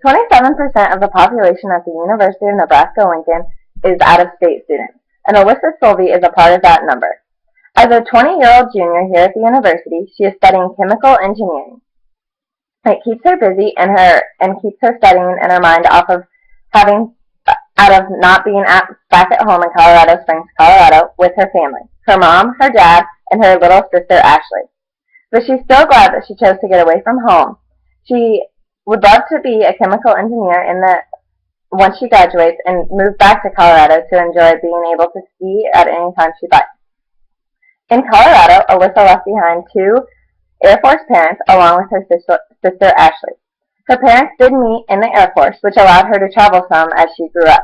27% of the population at the University of Nebraska-Lincoln is out-of-state students, and Alyssa Solvey is a part of that number. As a 20-year-old junior here at the university, she is studying chemical engineering. It keeps her busy and keeps her studying and her mind out of not being back at home in Colorado Springs, Colorado, with her family, her mom, her dad, and her little sister Ashley. But she's still glad that she chose to get away from home. She would love to be a chemical engineer once she graduates and move back to Colorado to enjoy being able to ski at any time she'd like. In Colorado, Alyssa left behind 2 Air Force parents along with her sister Ashley. Her parents did meet in the Air Force, which allowed her to travel some as she grew up.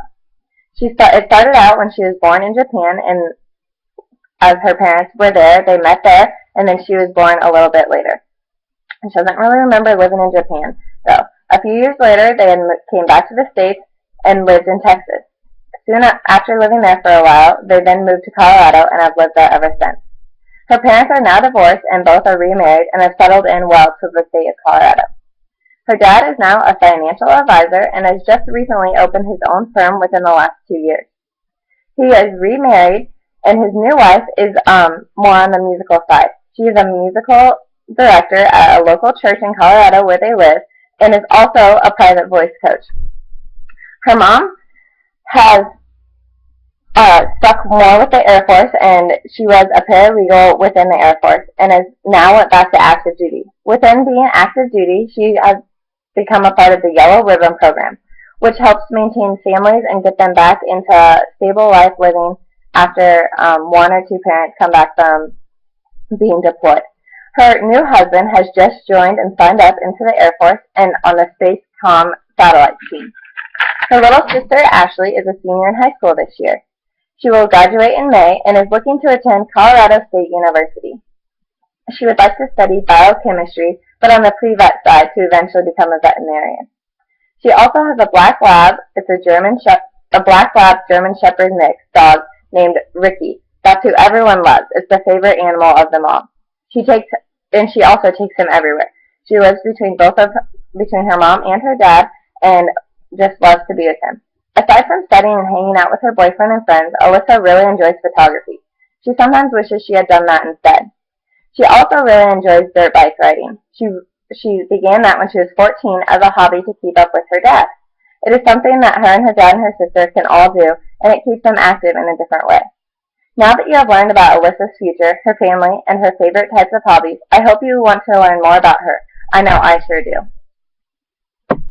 It started out when she was born in Japan, and as her parents were there, they met there, and then she was born a little bit later. She doesn't really remember living in Japan, though. A few years later, they came back to the States and lived in Texas. Soon after living there for a while, they then moved to Colorado and have lived there ever since. Her parents are now divorced, and both are remarried and have settled in well to the state of Colorado. Her dad is now a financial advisor and has just recently opened his own firm within the last 2 years. He is remarried, and his new wife is more on the musical side. She is a musical director at a local church in Colorado where they live, and is also a private voice coach. Her mom has stuck more with the Air Force, and she was a paralegal within the Air Force, and now went back to active duty. Within being active duty, she has become a part of the Yellow Ribbon program, which helps maintain families and get them back into stable life living after 1 or 2 parents come back from being deployed. Her new husband has just joined and signed up into the Air Force and on the Space Comm satellite team. Her little sister, Ashley, is a senior in high school this year. She will graduate in May and is looking to attend Colorado State University. She would like to study biochemistry, but on the pre-vet side to eventually become a veterinarian. She also has a black lab. It's a black lab German Shepherd mix dog named Ricky. That's who everyone loves. It's the favorite animal of them all. She also takes him everywhere. She lives between her mom and her dad, and just loves to be with him. Aside from studying and hanging out with her boyfriend and friends, Alyssa really enjoys photography. She sometimes wishes she had done that instead. She also really enjoys dirt bike riding. She began that when she was 14 as a hobby to keep up with her dad. It is something that her and her dad and her sister can all do, and it keeps them active in a different way. Now that you have learned about Alyssa's future, her family, and her favorite types of hobbies, I hope you want to learn more about her. I know I sure do.